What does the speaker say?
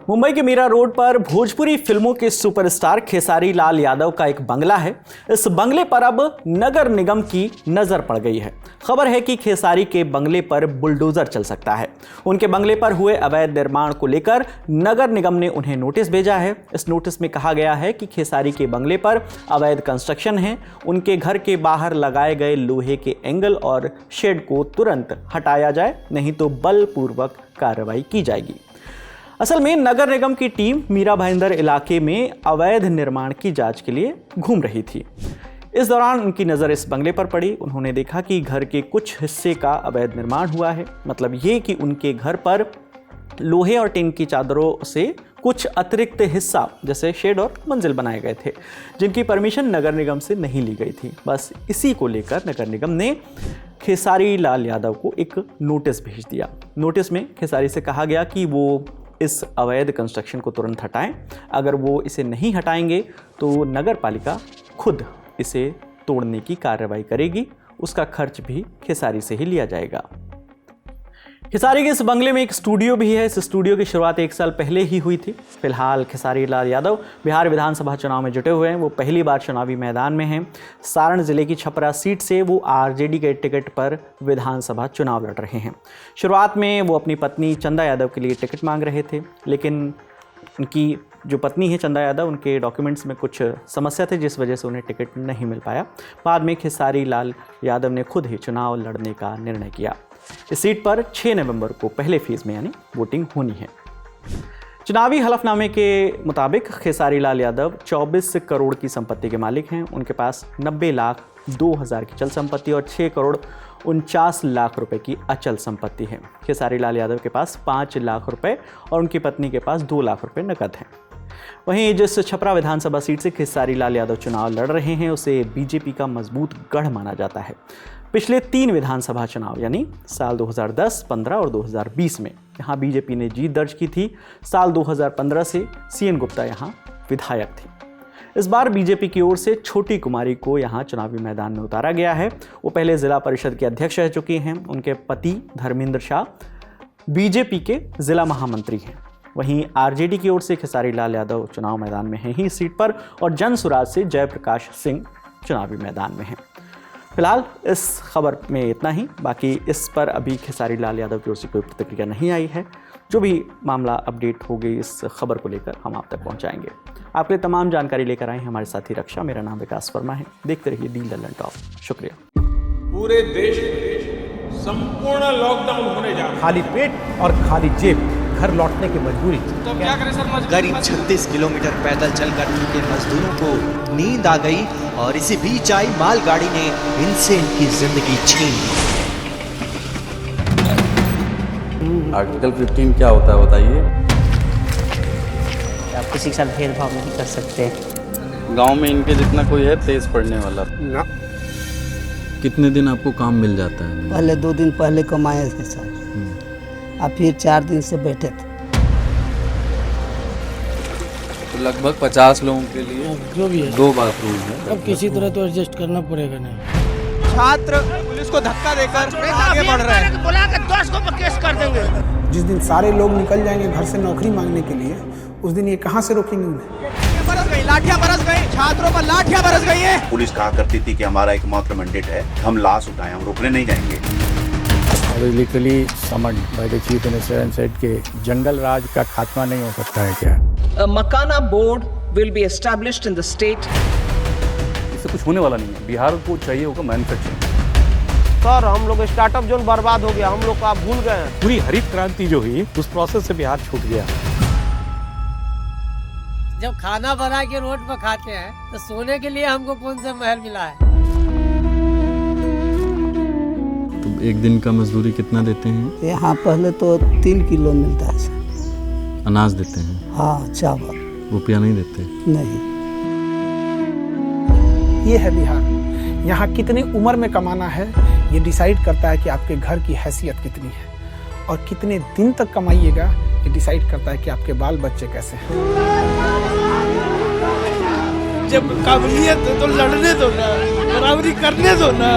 मुंबई के मीरा रोड पर भोजपुरी फिल्मों के सुपरस्टार खेसारी लाल यादव का एक बंगला है। इस बंगले पर अब नगर निगम की नजर पड़ गई है। खबर है कि खेसारी के बंगले पर बुलडोजर चल सकता है। उनके बंगले पर हुए अवैध निर्माण को लेकर नगर निगम ने उन्हें नोटिस भेजा है। इस नोटिस में कहा गया है कि खेसारी के बंगले पर अवैध कंस्ट्रक्शन है। उनके घर के बाहर लगाए गए लोहे के एंगल और शेड को तुरंत हटाया जाए, नहीं तो बलपूर्वक कार्रवाई की जाएगी। असल में नगर निगम की टीम मीरा भाईंदर इलाके में अवैध निर्माण की जांच के लिए घूम रही थी। इस दौरान उनकी नज़र इस बंगले पर पड़ी। उन्होंने देखा कि घर के कुछ हिस्से का अवैध निर्माण हुआ है। मतलब ये कि उनके घर पर लोहे और टिन की चादरों से कुछ अतिरिक्त हिस्सा जैसे शेड और मंजिल बनाए गए थे, जिनकी परमिशन नगर निगम से नहीं ली गई थी। बस इसी को लेकर नगर निगम ने खेसारी लाल यादव को एक नोटिस भेज दिया। नोटिस में खेसारी से कहा गया कि वो इस अवैध कंस्ट्रक्शन को तुरंत हटाएं। अगर वो इसे नहीं हटाएंगे तो नगर पालिका खुद इसे तोड़ने की कार्रवाई करेगी। उसका खर्च भी खेसारी से ही लिया जाएगा। खेसारी के इस बंगले में एक स्टूडियो भी है। इस स्टूडियो की शुरुआत 1 साल पहले ही हुई थी। फिलहाल खेसारी लाल यादव बिहार विधानसभा चुनाव में जुटे हुए हैं। वो पहली बार चुनावी मैदान में हैं। सारण जिले की छपरा सीट से वो आरजेडी के टिकट पर विधानसभा चुनाव लड़ रहे हैं। शुरुआत में वो अपनी पत्नी चंदा यादव के लिए टिकट मांग रहे थे, लेकिन उनकी जो पत्नी है चंदा यादव, उनके डॉक्यूमेंट्स में कुछ समस्या थी, जिस वजह से उन्हें टिकट नहीं मिल पाया। बाद में खेसारी लाल यादव ने खुद ही चुनाव लड़ने का निर्णय किया। इस सीट पर 6 नवंबर को पहले फेज में यानी वोटिंग होनी है। चुनावी हलफनामे के मुताबिक खेसारी लाल यादव 24 करोड़ की संपत्ति के मालिक हैं। उनके पास 90,02,000 की चल संपत्ति और 6 करोड़ 49 लाख रुपए की अचल संपत्ति है। खेसारी लाल यादव के पास 5 लाख रुपए और उनकी पत्नी के पास 2 लाख रुपए नकद हैं। वहीं जिस छपरा विधानसभा सीट से खेसारी लाल यादव चुनाव लड़ रहे हैं, उसे बीजेपी का मजबूत गढ़ माना जाता है। पिछले 3 विधानसभा चुनाव यानी साल 2010, 15 और 2020 में यहाँ बीजेपी ने जीत दर्ज की थी। साल 2015 से सीएन गुप्ता यहाँ विधायक थे। इस बार बीजेपी की ओर से छोटी कुमारी को यहाँ चुनावी मैदान में उतारा गया है। वो पहले जिला परिषद के अध्यक्ष रह चुकी हैं। उनके पति धर्मेंद्र शाह बीजेपी के जिला महामंत्री हैं। वहीं आरजेडी की ओर से खेसारी लाल यादव चुनाव मैदान में हैं ही इस सीट पर, और जन सुराज से जयप्रकाश सिंह चुनावी मैदान में हैं। फिलहाल इस खबर में इतना ही। बाकी इस पर अभी खेसारी लाल यादव की ओर से कोई प्रतिक्रिया नहीं आई है। जो भी मामला अपडेट हो गई इस खबर को लेकर हम आप तक पहुंचाएंगे। आपके लिए तमाम जानकारी लेकर आए हमारे साथी रक्षा। मेरा नाम विकास वर्मा है। देखते रहिए दी ललन टॉप। शुक्रिया। पूरे देश में संपूर्ण लॉकडाउन होने जा रहा है। खाली पेट और खाली जेब घर लौटने की मजबूरी। तो क्या करें सर? करीब 36 किलोमीटर पैदल चलकर चुके मजदूरों को नींद आ गई और इसी बीच आई मालगाड़ी ने इनसे इनकी जिंदगी छीन ली। आर्टिकल 15 क्या होता है बताइए? आप किसी के साथ भेदभाव नहीं कर सकते। गांव में इनके जितना कोई है तेज पढ़ने वाला ना। कितने दिन आपको काम मिल जाता है? पहले 2 दिन पहले कमाए थे सर, अब फिर 4 दिन से बैठे थे। तो लगभग 50 लोगों के लिए जो भी है 2 बाथरूम है। अब किसी तरह तो एडजस्ट करना पड़ेगा। नहीं, छात्र पुलिस को धक्का देकर आगे बढ़ रहे हैं। बुलाकर 10 को केस कर देंगे। जिस दिन सारे लोग निकल जाएंगे घर से नौकरी मांगने के लिए, उस दिन ये कहाँ से रोकेंगे उन्हें? लाठियां बरस गई, छात्रों पर लाठियां बरस गई है। पुलिस कहा करती थी कि हमारा एकमात्र मैंडेट है, हम लाश उठाएं, हम रोकने नहीं जाएंगे। Literally summoned by the Chief Minister and said कि जंगल राज का खात्मा नहीं हो सकता है क्या? A Makana board will be established in the state. इससे कुछ होने वाला नहीं है। बिहार को चाहिए होगा मैन्युफैक्चरिंग। सर हम लोग स्टार्टअप जोन बर्बाद हो गया, हम लोग को आप भूल गए हैं। पूरी हरित क्रांति जो हुई उस प्रोसेस से बिहार छूट गया। जब खाना बना के रोड पर खाते हैं तो सोने के लिए हमको कौन सा महल मिला है? तो एक दिन का मजदूरी कितना देते हैं? यहाँ पहले तो 3 किलो मिलता है सर। अनाज देते हैं? हाँ, चावल। रुपया नहीं देते? नहीं। ये है बिहार। यहाँ कितनी उम्र में कमाना है ये डिसाइड करता है कि आपके घर की हैसियत कितनी है, और कितने दिन तक कमाइएगा ये डिसाइड करता है कि आपके बाल बच्चे कैसे हैं। जब काबिलियत है तो लड़ने दो ना, बराबरी करने दो ना।